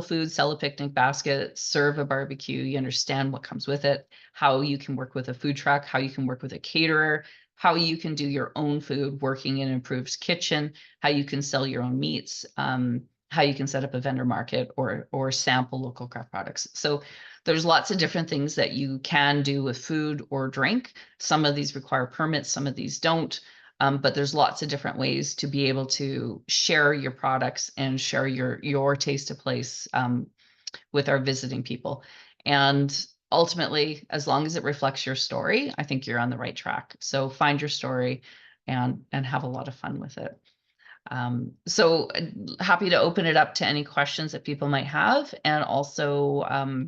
food, sell a picnic basket, serve a barbecue. You understand what comes with it, how you can work with a food truck, how you can work with a caterer, how you can do your own food working in an improved kitchen, how you can sell your own meats, how you can set up a vendor market or sample local craft products. So there's lots of different things that you can do with food or drink. Some of these require permits, some of these don't. But there's lots of different ways to be able to share your products and share your taste of place with our visiting people. And ultimately, as long as it reflects your story, I think you're on the right track. So find your story and have a lot of fun with it. So happy to open it up to any questions that people might have. And also, I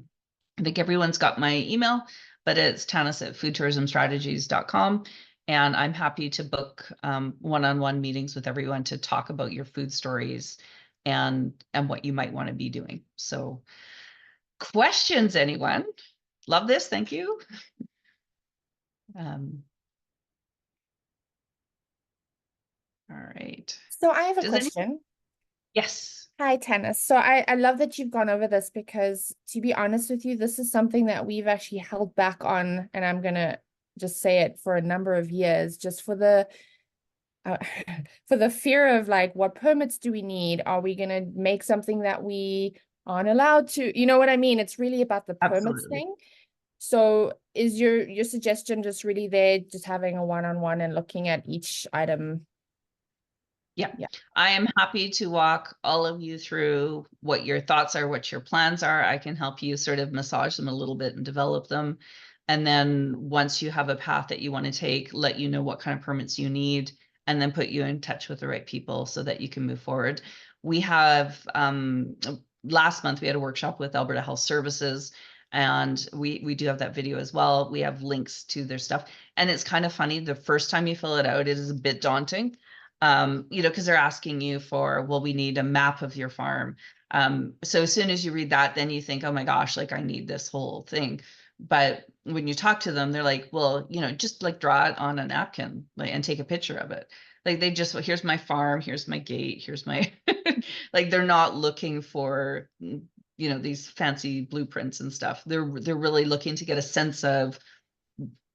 think everyone's got my email, but it's tanis@foodtourismstrategies.com. And I'm happy to book one-on-one meetings with everyone to talk about your food stories and what you might want to be doing. So questions, anyone? Love this. Thank you. All right. So I have a Does question. Yes. Hi, Tanis. So I love that you've gone over this, because to be honest with you, this is something that we've actually held back on, and I'm going to just say it, for a number of years, just for the for the fear of like, what permits do we need? Are we going to make something that we aren't allowed to? You know what I mean? It's really about the permits Absolutely. thing. So is your suggestion just really there, just having a one-on-one and looking at each item? Yeah. Yeah. I am happy to walk all of you through what your thoughts are, what your plans are. I can help you sort of massage them a little bit and develop them. And then once you have a path that you want to take, let you know what kind of permits you need, and then put you in touch with the right people so that you can move forward. We have, last month we had a workshop with Alberta Health Services, and we do have that video as well. We have links to their stuff. And it's kind of funny, the first time you fill it out, it is a bit daunting. Because they're asking you for, well, we need a map of your farm. So as soon as you read that, then you think, oh my gosh, like I need this whole thing. But when you talk to them, they're like, well, just like draw it on a napkin, like, and take a picture of it. Like they just, well, here's my farm, here's my gate, here's my, like they're not looking for, these fancy blueprints and stuff. They're really looking to get a sense of,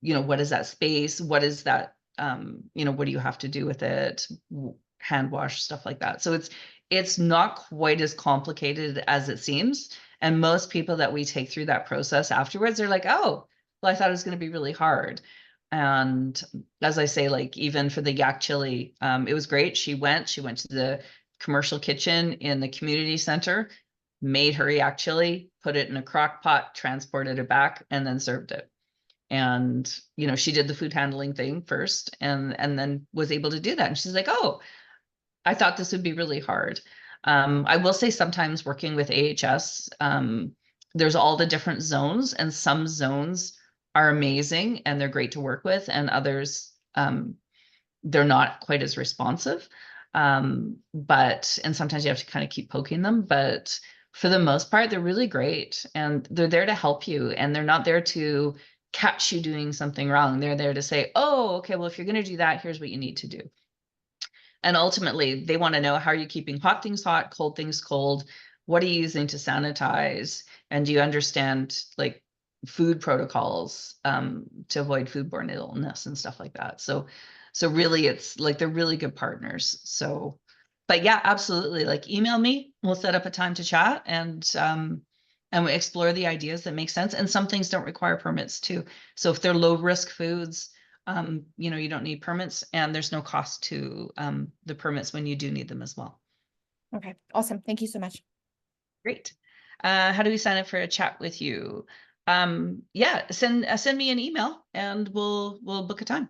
what is that space? What is that? What do you have to do with it? Hand wash, stuff like that. So it's not quite as complicated as it seems. And most people that we take through that process afterwards, they're like, oh, well, I thought it was going to be really hard. And as I say, like even for the yak chili, it was great. She went to the commercial kitchen in the community center, made her yak chili, put it in a crock pot, transported it back, and then served it. And she did the food handling thing first, and then was able to do that. And she's like, oh, I thought this would be really hard. I will say sometimes working with AHS, there's all the different zones, and some zones are amazing and they're great to work with, and others they're not quite as responsive. And sometimes you have to kind of keep poking them, but for the most part, they're really great, and they're there to help you, and they're not there to catch you doing something wrong. They're there to say, oh, okay, well, if you're going to do that, here's what you need to do. And ultimately, they want to know, how are you keeping hot things hot, cold things cold? What are you using to sanitize? And do you understand like food protocols to avoid foodborne illness and stuff like that? So really, it's like they're really good partners. So, but yeah, absolutely. Like email me, we'll set up a time to chat, and we explore the ideas that make sense. And some things don't require permits too. So if they're low risk foods, you don't need permits, and there's no cost to the permits when you do need them as well. Okay, awesome. Thank you so much. Great. How do we sign up for a chat with you? Yeah, send me an email and we'll book a time.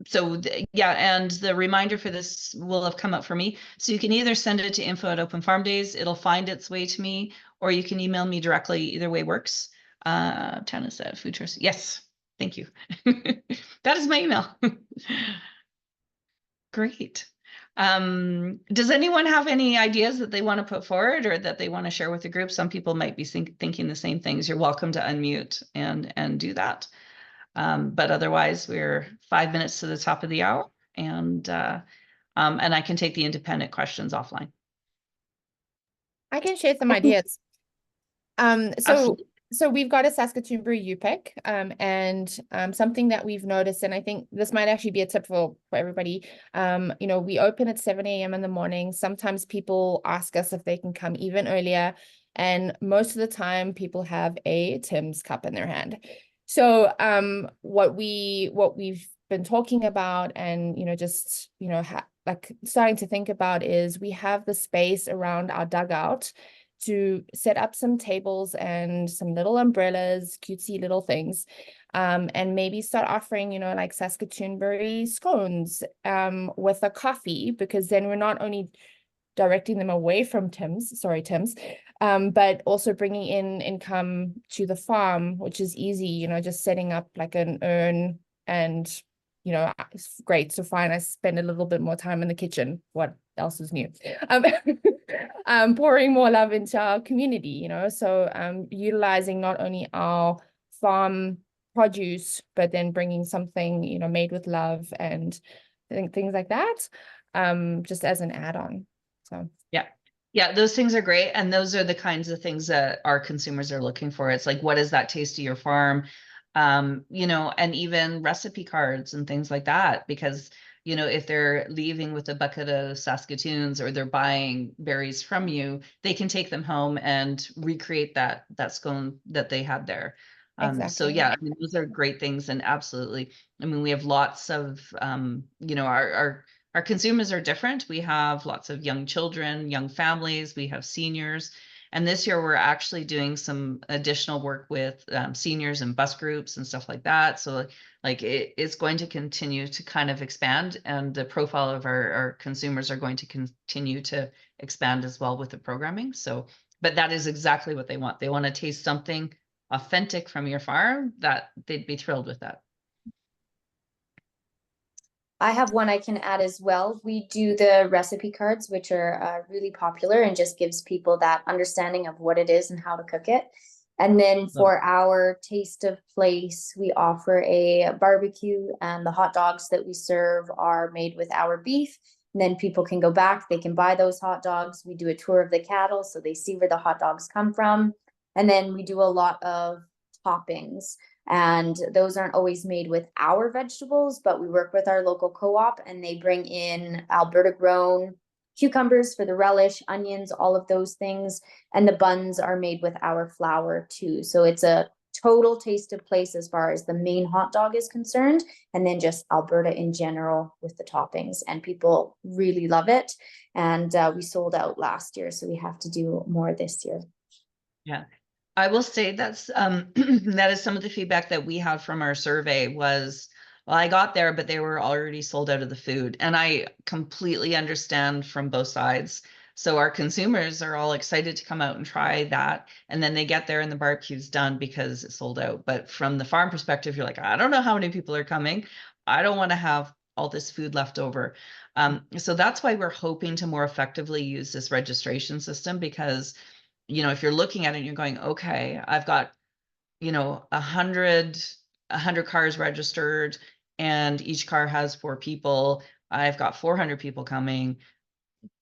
So yeah, and the reminder for this will have come up for me. So you can either send it to info@Open Farm Days, it'll find its way to me, or you can email me directly. Either way works. Tannis at Food Choice. Yes, thank you. That is my email. Great. Does anyone have any ideas that they want to put forward or that they want to share with the group? Some people might be thinking the same things. You're welcome to unmute and do that. But otherwise, we're 5 minutes to the top of the hour, and I can take the independent questions offline. I can share some ideas. Absolutely. So we've got a Saskatoon Brew UPIC, and something that we've noticed, and I think this might actually be a tip for everybody. You know, we open at 7 a.m. in the morning. Sometimes people ask us if they can come even earlier, and most of the time people have a Tim's cup in their hand. So what we've been talking about, and just like starting to think about, is we have the space around our dugout to set up some tables and some little umbrellas, cutesy little things, and maybe start offering, like Saskatoon berry scones with a coffee, because then we're not only directing them away from Tim's, but also bringing in income to the farm, which is easy, just setting up like an urn, and it's great. So fine, I spend a little bit more time in the kitchen. What else is new? Pouring more love into our community, so utilizing not only our farm produce, but then bringing something, made with love and things like that, just as an add-on. So yeah, those things are great, and those are the kinds of things that our consumers are looking for. It's like, what is that taste of your farm? And even recipe cards and things like that, because if they're leaving with a bucket of Saskatoons or they're buying berries from you, they can take them home and recreate that scone that they had there. Exactly. So yeah, I mean, those are great things, and absolutely. I mean, we have lots of our consumers are different. We have lots of young children, young families, we have seniors. And this year we're actually doing some additional work with seniors and bus groups and stuff like that. So like it's going to continue to kind of expand, and the profile of our consumers are going to continue to expand as well with the programming. So, but that is exactly what they want. They want to taste something authentic from your farm. That they'd be thrilled with that. I have one I can add as well. We do the recipe cards, which are really popular and just gives people that understanding of what it is and how to cook it. And then for our taste of place, we offer a barbecue, and the hot dogs that we serve are made with our beef. And then people can go back, they can buy those hot dogs. We do a tour of the cattle so they see where the hot dogs come from. And then we do a lot of toppings. And those aren't always made with our vegetables, but we work with our local co-op, and they bring in Alberta grown cucumbers for the relish, onions, all of those things. And the buns are made with our flour too. So it's a total taste of place as far as the main hot dog is concerned, and then just Alberta in general with the toppings. And people really love it. And we sold out last year, so we have to do more this year. Yeah. I will say that's that is some of the feedback that we had from our survey was, well, I got there, but they were already sold out of the food. And I completely understand from both sides. So our consumers are all excited to come out and try that. And then they get there and the barbecue's done because it's sold out. But from the farm perspective, you're like, I don't know how many people are coming. I don't want to have all this food left over. So that's why we're hoping to more effectively use this registration system, because if you're looking at it and you're going, okay, I've got, 100 cars registered and each car has 4 people. I've got 400 people coming.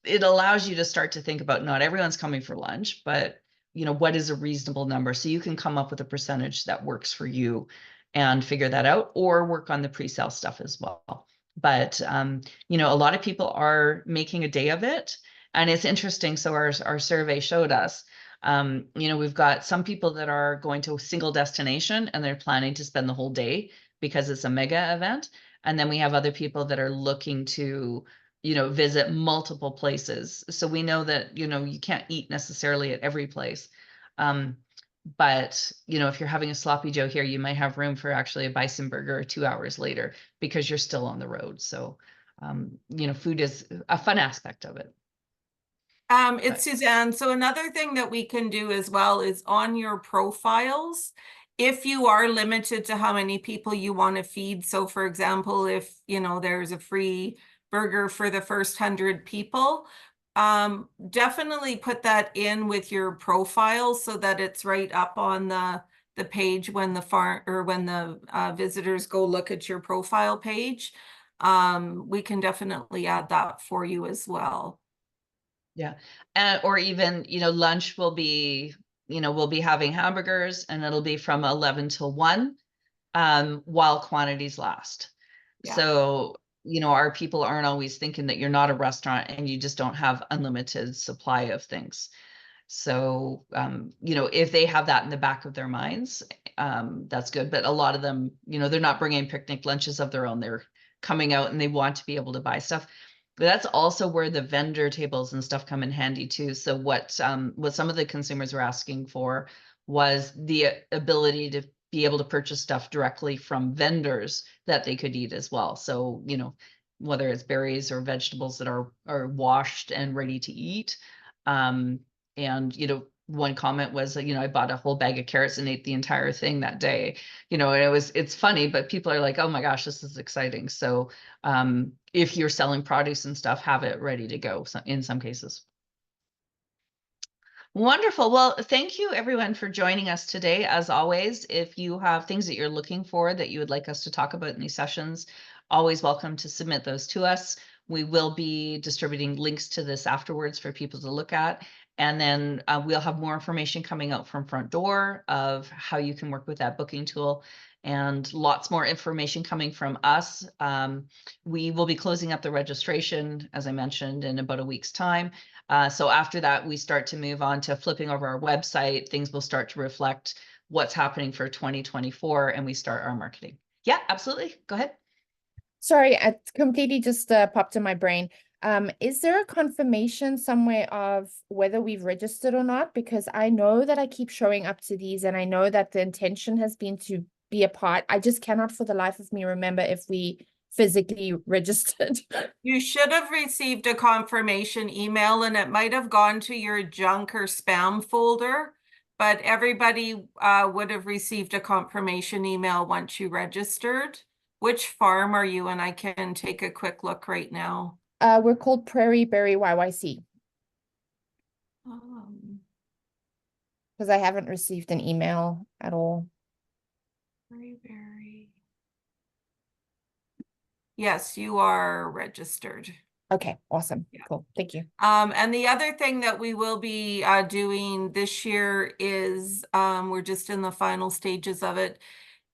It allows you to start to think about, not everyone's coming for lunch, but what is a reasonable number? So you can come up with a percentage that works for you and figure that out, or work on the pre-sale stuff as well. But, a lot of people are making a day of it. And it's interesting. So our survey showed us, we've got some people that are going to a single destination and they're planning to spend the whole day because it's a mega event. And then we have other people that are looking to, visit multiple places. So we know that, you can't eat necessarily at every place. But, if you're having a sloppy Joe here, you might have room for actually a bison burger 2 hours later because you're still on the road. So, food is a fun aspect of it. It's Suzanne. So another thing that we can do as well is on your profiles, if you are limited to how many people you want to feed. So for example, if, there's a free burger for the first 100 people, definitely put that in with your profile so that it's right up on the page when the visitors go look at your profile page. We can definitely add that for you as well. Yeah. Or even, lunch will be, we'll be having hamburgers and it'll be from 11 till 1, while quantities last. Yeah. So, our people aren't always thinking that you're not a restaurant and you just don't have unlimited supply of things. So, if they have that in the back of their minds, that's good. But a lot of them, they're not bringing picnic lunches of their own. They're coming out and they want to be able to buy stuff. But that's also where the vendor tables and stuff come in handy too. So what some of the consumers were asking for was the ability to be able to purchase stuff directly from vendors that they could eat as well. So, whether it's berries or vegetables that are washed and ready to eat. And, one comment was, I bought a whole bag of carrots and ate the entire thing that day, and it's funny, but people are like, oh my gosh, this is exciting. So if you're selling produce and stuff, have it ready to go in some cases. Wonderful. Well, thank you everyone for joining us today. As always, if you have things that you're looking for that you would like us to talk about in these sessions, always welcome to submit those to us. We will be distributing links to this afterwards for people to look at. And then we'll have more information coming out from Front Door of how you can work with that booking tool, and lots more information coming from us. We will be closing up the registration, as I mentioned, in about a week's time. So after that, we start to move on to flipping over our website. Things will start to reflect what's happening for 2024, and we start our marketing. Yeah, absolutely. Go ahead. Sorry, it completely just popped in my brain. Is there a confirmation somewhere of whether we've registered or not? Because I know that I keep showing up to these and I know that the intention has been to be a part. I just cannot for the life of me remember if we physically registered. You should have received a confirmation email and it might have gone to your junk or spam folder, but everybody would have received a confirmation email once you registered. Which farm are you in? I can take a quick look right now. We're called Prairie Berry YYC. Because I haven't received an email at all. Prairie Berry. Yes, you are registered. Okay, awesome. Yeah. Cool. Thank you. And the other thing that we will be doing this year is, we're just in the final stages of it,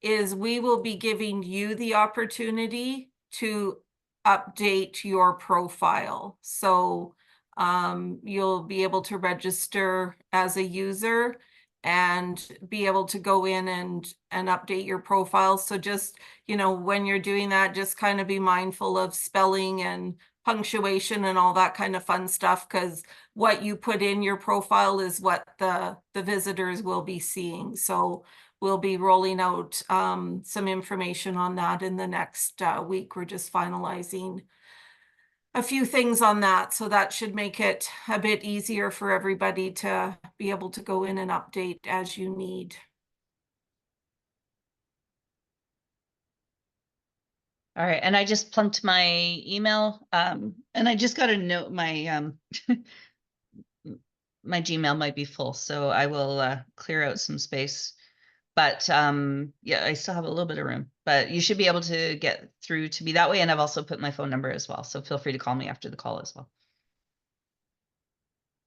is we will be giving you the opportunity to update your profile. So you'll be able to register as a user and be able to go in and update your profile. So just, when you're doing that, just kind of be mindful of spelling and punctuation and all that kind of fun stuff, because what you put in your profile is what the visitors will be seeing. So we'll be rolling out some information on that in the next week. We're just finalizing a few things on that. So that should make it a bit easier for everybody to be able to go in and update as you need. All right, and I just plunked my email, and I just got a note, my my Gmail might be full, so I will clear out some space. But yeah, I still have a little bit of room, but you should be able to get through to me that way. And I've also put my phone number as well, so feel free to call me after the call as well.